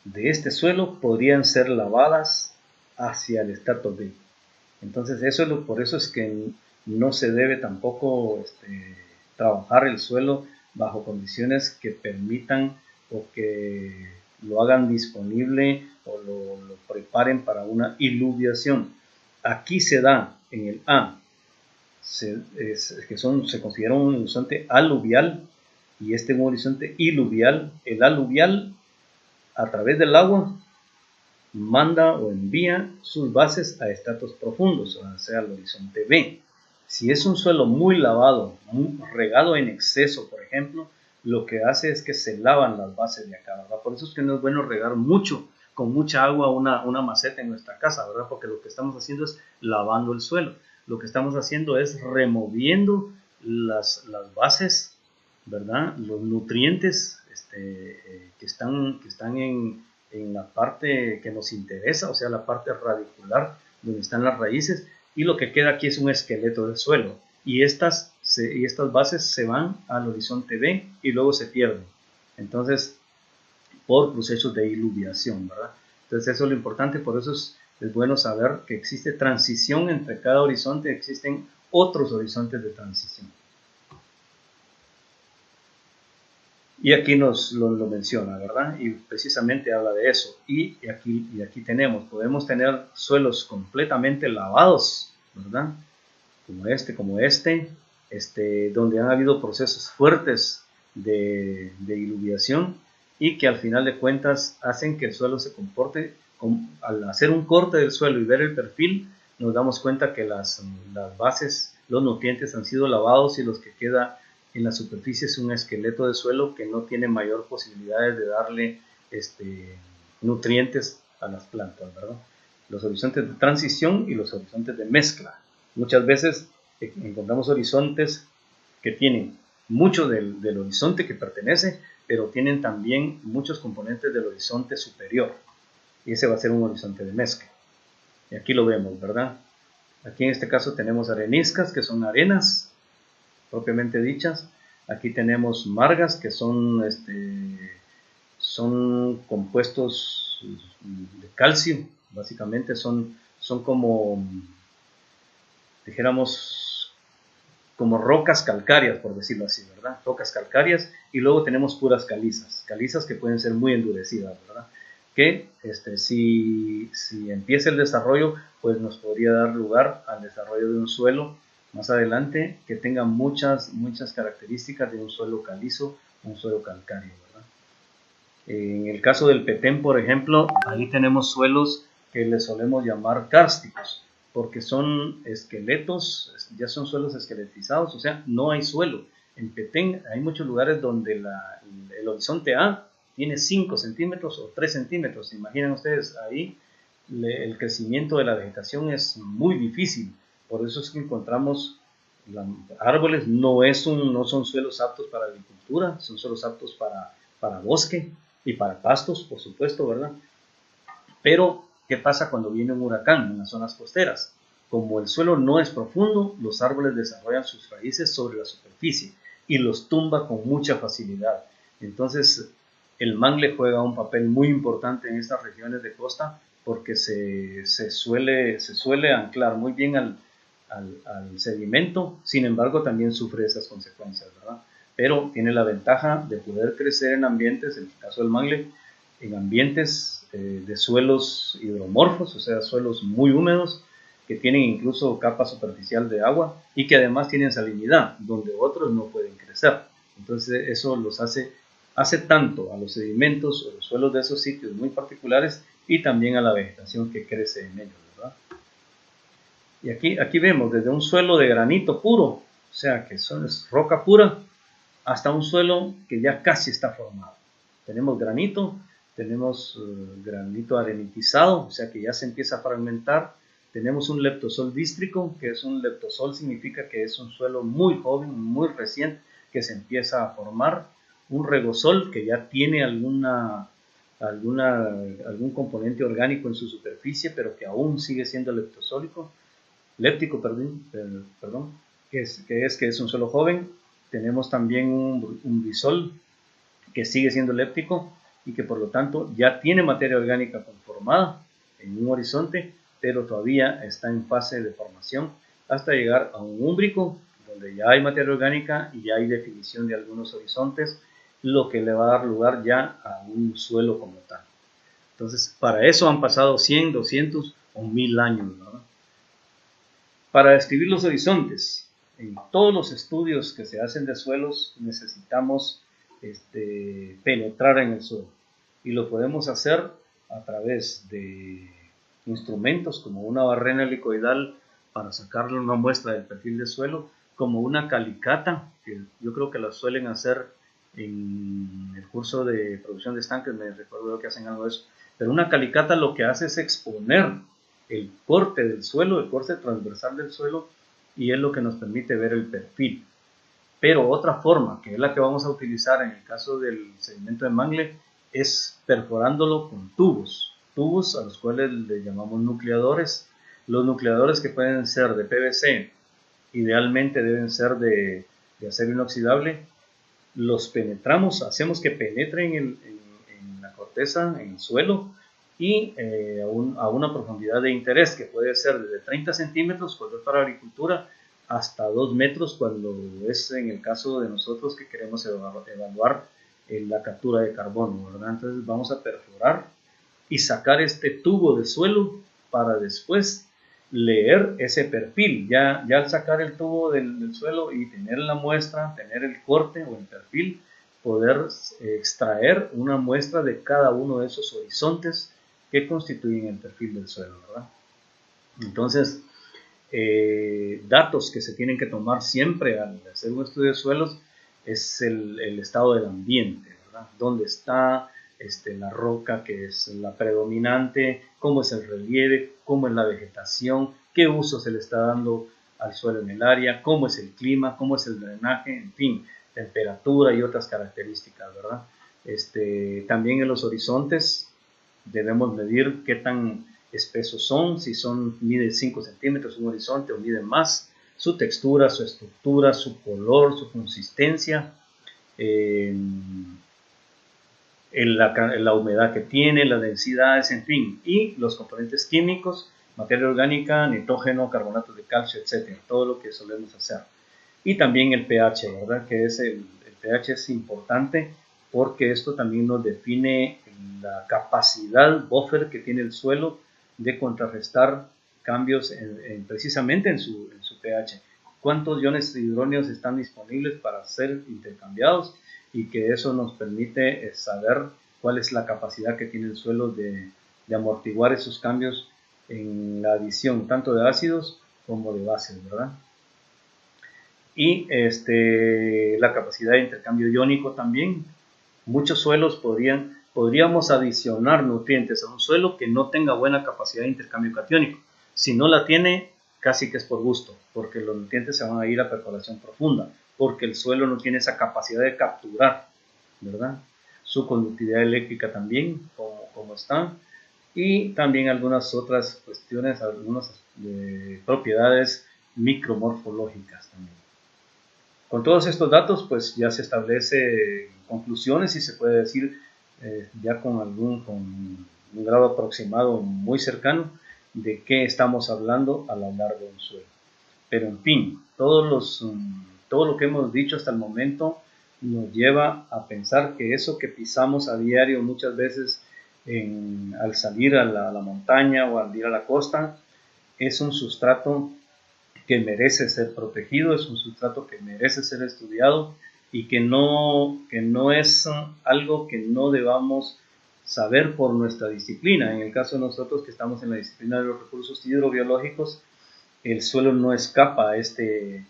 de este suelo podrían ser lavadas hacia el estrato B. Entonces, por eso es que no se debe tampoco trabajar el suelo bajo condiciones que permitan o que lo hagan disponible o lo preparen para una iluviación. Aquí se da en el A, se considera un horizonte aluvial y un horizonte iluvial. El aluvial, a través del agua, manda o envía sus bases a estratos profundos, o sea, al horizonte B. Si es un suelo muy lavado, muy regado en exceso, por ejemplo, lo que hace es que se lavan las bases de acá, ¿verdad? Por eso es que no es bueno regar mucho, con mucha agua, una maceta en nuestra casa, ¿verdad? Porque lo que estamos haciendo es lavando el suelo. Lo que estamos haciendo es removiendo las bases, ¿verdad? Los nutrientes que están en la parte que nos interesa, o sea, la parte radicular, donde están las raíces, y lo que queda aquí es un esqueleto del suelo. Y estas bases se van al horizonte B y luego se pierden. Entonces, por procesos de iluviación, ¿verdad? Entonces, eso es lo importante, por eso es bueno saber que existe transición entre cada horizonte, existen otros horizontes de transición. Y aquí lo menciona, ¿verdad? Y precisamente habla de eso. Y aquí podemos tener suelos completamente lavados, ¿verdad? Como este, donde han habido procesos fuertes de iluviación y que al final de cuentas hacen que el suelo se comporte, al hacer un corte del suelo y ver el perfil, nos damos cuenta que las bases, los nutrientes han sido lavados y los que queda en la superficie es un esqueleto de suelo que no tiene mayor posibilidades de darle nutrientes a las plantas, ¿verdad? Los horizontes de transición y los horizontes de mezcla. Muchas veces encontramos horizontes que tienen mucho del horizonte que pertenece, pero tienen también muchos componentes del horizonte superior. Y ese va a ser un horizonte de mezcla. Y aquí lo vemos, ¿verdad? Aquí en este caso tenemos areniscas, que son arenas propiamente dichas. Aquí tenemos margas, que son compuestos de calcio. Básicamente son como, dijéramos, como rocas calcáreas, por decirlo así, ¿verdad? Rocas calcáreas, y luego tenemos puras calizas que pueden ser muy endurecidas, ¿verdad? Que si empieza el desarrollo, pues nos podría dar lugar al desarrollo de un suelo más adelante que tenga muchas características de un suelo calizo, un suelo calcáreo, ¿verdad? En el caso del Petén, por ejemplo, ahí tenemos suelos que le solemos llamar kársticos, porque son esqueletos, ya son suelos esqueletizados, o sea, no hay suelo. En Petén hay muchos lugares donde el horizonte A tiene 5 centímetros o 3 centímetros. Imaginen ustedes, ahí el crecimiento de la vegetación es muy difícil. Por eso es que encontramos árboles, no son suelos aptos para agricultura, son suelos aptos para bosque y para pastos, por supuesto, ¿verdad? Pero, ¿qué pasa cuando viene un huracán en las zonas costeras? Como el suelo no es profundo, los árboles desarrollan sus raíces sobre la superficie y los tumba con mucha facilidad. Entonces, el mangle juega un papel muy importante en estas regiones de costa porque se suele anclar muy bien al sedimento, sin embargo también sufre esas consecuencias, ¿verdad? Pero tiene la ventaja de poder crecer en ambientes, en el caso del mangle, en ambientes de suelos hidromorfos, o sea, suelos muy húmedos, que tienen incluso capa superficial de agua y que además tienen salinidad, donde otros no pueden crecer. Entonces eso los hace tanto a los sedimentos o los suelos de esos sitios muy particulares y también a la vegetación que crece en ellos, ¿verdad? Y aquí vemos desde un suelo de granito puro, o sea, que es roca pura, hasta un suelo que ya casi está formado. Tenemos granito arenitizado, o sea que ya se empieza a fragmentar. Tenemos un leptosol dístrico, que es un leptosol significa que es un suelo muy joven, muy reciente, que se empieza a formar. Un regosol que ya tiene algún componente orgánico en su superficie, pero que aún sigue siendo léptico, que es un suelo joven. Tenemos también un brisol que sigue siendo léptico y que por lo tanto ya tiene materia orgánica conformada en un horizonte, pero todavía está en fase de formación hasta llegar a un úmbrico, donde ya hay materia orgánica y ya hay definición de algunos horizontes, lo que le va a dar lugar ya a un suelo como tal. Entonces, para eso han pasado 100, 200 o 1000 años, ¿no? Para describir los horizontes, en todos los estudios que se hacen de suelos necesitamos penetrar en el suelo y lo podemos hacer a través de instrumentos como una barrena helicoidal para sacarle una muestra del perfil de suelo, como una calicata, que yo creo que la suelen hacer en el curso de producción de estanques, me recuerdo que hacen algo de eso, pero una calicata lo que hace es exponer el corte del suelo, el corte transversal del suelo, y es lo que nos permite ver el perfil. Pero otra forma, que es la que vamos a utilizar en el caso del sedimento de mangle, es perforándolo con tubos a los cuales le llamamos nucleadores. Los nucleadores, que pueden ser de PVC, idealmente deben ser de acero inoxidable, los penetramos, hacemos que penetren en la corteza, en el suelo, y a una profundidad de interés que puede ser desde 30 centímetros cuando es para agricultura hasta 2 metros cuando es en el caso de nosotros que queremos evaluar la captura de carbono, ¿verdad? Entonces vamos a perforar y sacar este tubo de suelo para después leer ese perfil. Ya al sacar el tubo del suelo y tener la muestra, tener el corte o el perfil, poder extraer una muestra de cada uno de esos horizontes que constituyen el perfil del suelo, ¿verdad? Entonces, datos que se tienen que tomar siempre al hacer un estudio de suelos es el estado del ambiente, ¿verdad? ¿Dónde está la roca que es la predominante? ¿Cómo es el relieve? ¿Cómo es la vegetación? ¿Qué uso se le está dando al suelo en el área? ¿Cómo es el clima? ¿Cómo es el drenaje? En fin, temperatura y otras características, ¿verdad? También en los horizontes debemos medir qué tan espesos son, si mide 5 centímetros un horizonte o mide más, su textura, su estructura, su color, su consistencia, la humedad que tiene, las densidades, en fin, y los componentes químicos, materia orgánica, nitrógeno, carbonatos de calcio, etcétera, todo lo que solemos hacer. Y también el pH, ¿verdad? Que es el pH es importante porque esto también nos define la capacidad buffer que tiene el suelo de contrarrestar cambios precisamente en su pH. Cuántos iones hidróneos están disponibles para ser intercambiados y que eso nos permite saber cuál es la capacidad que tiene el suelo de amortiguar esos cambios en la adición tanto de ácidos como de bases, ¿verdad? Y la capacidad de intercambio iónico también. Muchos suelos podríamos adicionar nutrientes a un suelo que no tenga buena capacidad de intercambio catiónico. Si no la tiene, casi que es por gusto, porque los nutrientes se van a ir a percolación profunda, porque el suelo no tiene esa capacidad de capturar, ¿verdad? Su conductividad eléctrica también, como está, y también algunas otras cuestiones, algunas propiedades micromorfológicas también. Con todos estos datos, pues ya se establece conclusiones y se puede decir ya con un grado aproximado muy cercano de qué estamos hablando al hablar de un suelo. Pero en fin, todo lo que hemos dicho hasta el momento nos lleva a pensar que eso que pisamos a diario muchas veces al salir a la montaña o al ir a la costa es un sustrato que merece ser protegido, es un sustrato que merece ser estudiado y que no es algo que no debamos saber por nuestra disciplina. En el caso de nosotros que estamos en la disciplina de los recursos hidrobiológicos, el suelo no escapa a este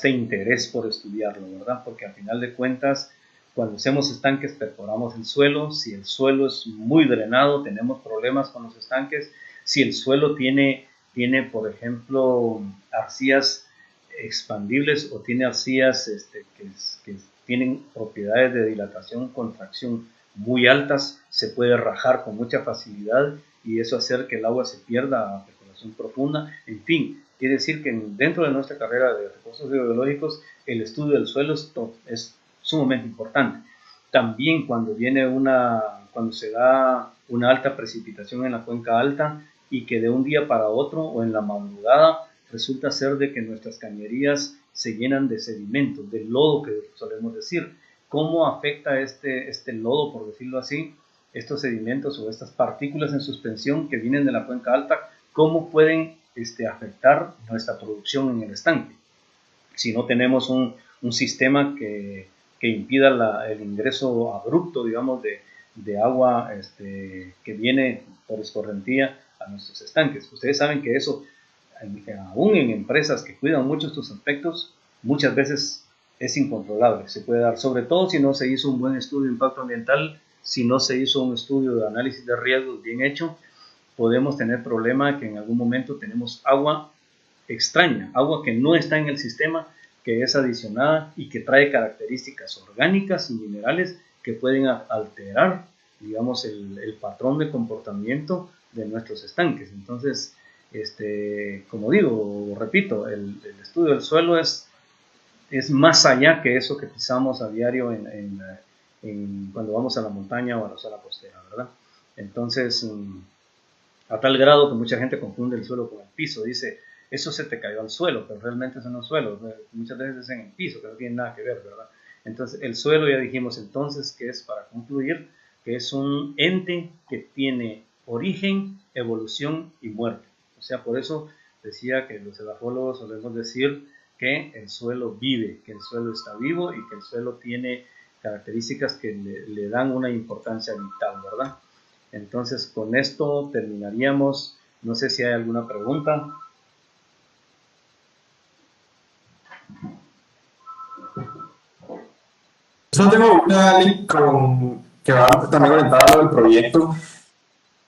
interés por estudiarlo, ¿verdad? Porque al final de cuentas, cuando hacemos estanques, perforamos el suelo. Si el suelo es muy drenado, tenemos problemas con los estanques. Si el suelo tiene por ejemplo, arcillas expandibles o tiene arcillas que tienen propiedades de dilatación, contracción muy altas, se puede rajar con mucha facilidad y eso hacer que el agua se pierda a percolación profunda. En fin, quiere decir que dentro de nuestra carrera de recursos hidrobiológicos el estudio del suelo es sumamente importante. También cuando se da una alta precipitación en la cuenca alta, y que de un día para otro o en la madrugada resulta ser de que nuestras cañerías se llenan de sedimentos, de lodo que solemos decir. ¿Cómo afecta este lodo, por decirlo así, estos sedimentos o estas partículas en suspensión que vienen de la cuenca alta? ¿Cómo pueden afectar nuestra producción en el estanque? Si no tenemos un sistema que impida el ingreso abrupto, digamos, de agua que viene por escorrentía a nuestros estanques. Ustedes saben que eso, aún en empresas que cuidan mucho estos aspectos, muchas veces es incontrolable. Se puede dar, sobre todo si no se hizo un buen estudio de impacto ambiental, si no se hizo un estudio de análisis de riesgos bien hecho, podemos tener problema que en algún momento tenemos agua extraña, agua que no está en el sistema, que es adicionada y que trae características orgánicas y minerales que pueden alterar, digamos, el patrón de comportamiento de nuestros estanques. Entonces, como digo, repito, el estudio del suelo es más allá que eso que pisamos a diario cuando vamos a la montaña o a la zona costera, ¿verdad? Entonces, a tal grado que mucha gente confunde el suelo con el piso, dice, eso se te cayó al suelo, pero realmente eso no es suelo, muchas veces es en el piso, que no tiene nada que ver, ¿verdad? Entonces, el suelo ya dijimos entonces que es, para concluir, que es un ente que tiene origen, evolución y muerte. O sea, por eso decía que los edafólogos solemos decir que el suelo vive, que el suelo está vivo y que el suelo tiene características que le dan una importancia vital, ¿verdad? Entonces, con esto terminaríamos No sé si hay alguna pregunta. Yo tengo una link que va también orientada a lo del proyecto.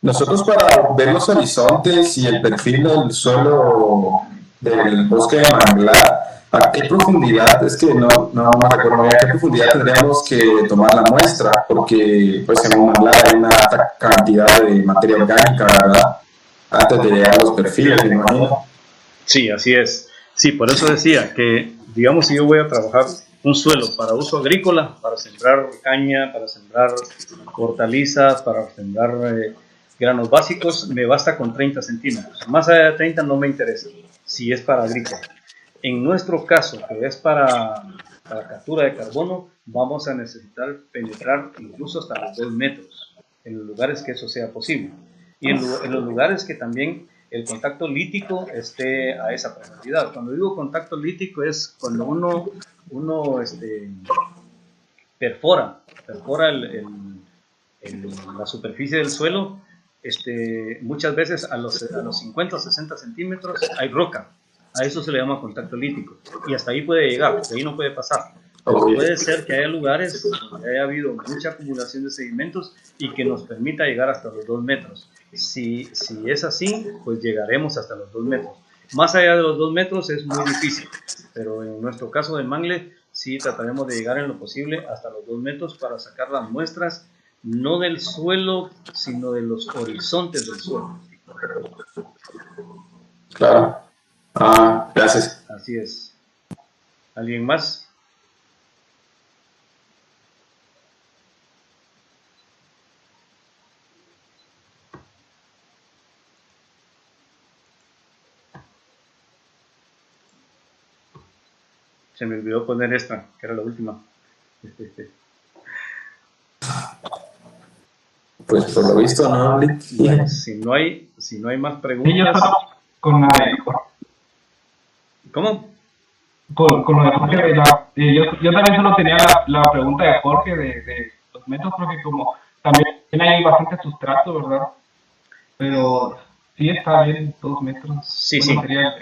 Nosotros para ver los horizontes y el perfil del suelo del bosque de manglar, ¿a qué profundidad? Es que no me recuerdo muy bien, ¿a qué profundidad tendríamos que tomar la muestra? Porque pues en un manglar hay una alta cantidad de materia orgánica, ¿verdad? Antes de llegar a los perfiles, me imagino. Sí, así es. Sí, por eso decía que, digamos, si yo voy a trabajar un suelo para uso agrícola, para sembrar caña, para sembrar hortalizas, para sembrar granos básicos, me basta con 30 centímetros. Más allá de 30 no me interesa, si es para agrícola. En nuestro caso, que es para captura de carbono, vamos a necesitar penetrar incluso hasta los 2 metros, en los lugares que eso sea posible. Y en los lugares que también el contacto lítico esté a esa profundidad. Cuando digo contacto lítico es cuando uno perfora la superficie del suelo, muchas veces a los 50 o 60 centímetros hay roca. A eso se le llama contacto lítico. Y hasta ahí puede llegar, de ahí no puede pasar. Pero puede ser que haya lugares donde haya habido mucha acumulación de sedimentos y que nos permita llegar hasta los 2 metros. Si es así, pues llegaremos hasta los 2 metros. Más allá de los 2 metros es muy difícil, pero en nuestro caso del mangle sí trataremos de llegar en lo posible hasta los 2 metros para sacar las muestras, no del suelo, sino de los horizontes del suelo. Claro. Ah, gracias. Así es. ¿Alguien más? Se me olvidó poner esta, que era la última. Pues por lo visto no. Bueno, si no hay más Sí, yo preguntas. solo con la de ¿Cómo? con lo de Jorge yo también solo tenía la pregunta de Jorge de los métodos, porque como también hay bastante sustrato, ¿verdad? Pero sí está bien 2 metros. Sí, Bueno, sí. sería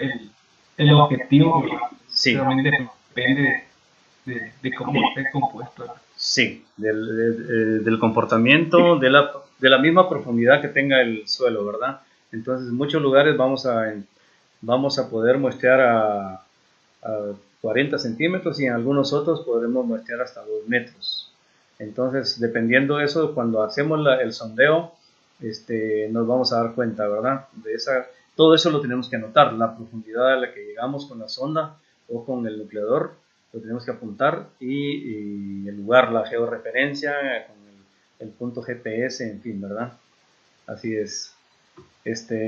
el objetivo, Sí. también depende de cómo esté compuesto. Sí, del comportamiento, de la misma profundidad que tenga el suelo, ¿verdad? Entonces, en muchos lugares vamos a poder muestrear a 40 centímetros y en algunos otros podremos muestrear hasta 2 metros. Entonces, dependiendo de eso, cuando hacemos el sondeo, nos vamos a dar cuenta, ¿verdad? Todo eso lo tenemos que anotar, la profundidad a la que llegamos con la sonda o con el nucleador, lo tenemos que apuntar y el lugar, la georreferencia, con el punto GPS, en fin, ¿verdad? Así es.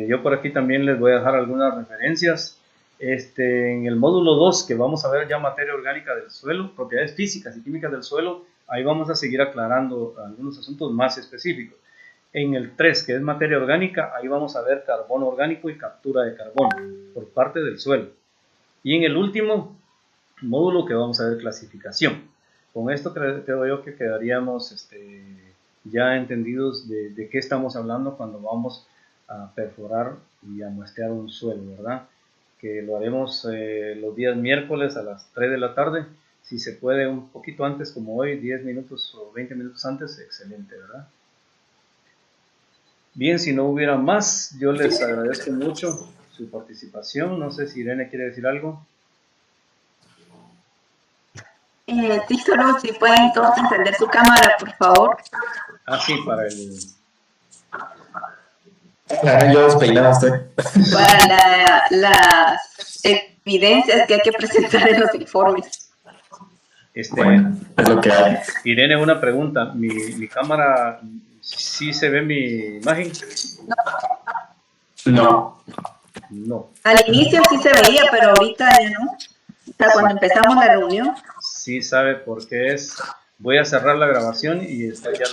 Yo por aquí también les voy a dejar algunas referencias. En el módulo 2, que vamos a ver ya materia orgánica del suelo, propiedades físicas y químicas del suelo, ahí vamos a seguir aclarando algunos asuntos más específicos. En el 3, que es materia orgánica, ahí vamos a ver carbono orgánico y captura de carbono por parte del suelo. Y en el último módulo que vamos a ver clasificación. Con esto creo yo que quedaríamos ya entendidos de qué estamos hablando cuando vamos a perforar y a muestrear un suelo, ¿verdad? Que lo haremos los días miércoles a las 3 de la tarde. Si se puede un poquito antes, como hoy, 10 minutos o 20 minutos antes, excelente, ¿verdad? Bien, si no hubiera más, yo les agradezco mucho su participación. No sé si Irene quiere decir algo. Sí, solo si pueden todos encender su cámara, por favor. Ah, sí, para el... Claro, yo despeinado estoy. Para las evidencias que hay que presentar en los informes. Bueno, es lo que hay. Irene, una pregunta. ¿Mi cámara sí se ve mi imagen? No. No. Al inicio sí se veía, pero ahorita ya no. O sea, cuando empezamos la reunión. Sí sabe por qué es. Voy a cerrar la grabación y después ya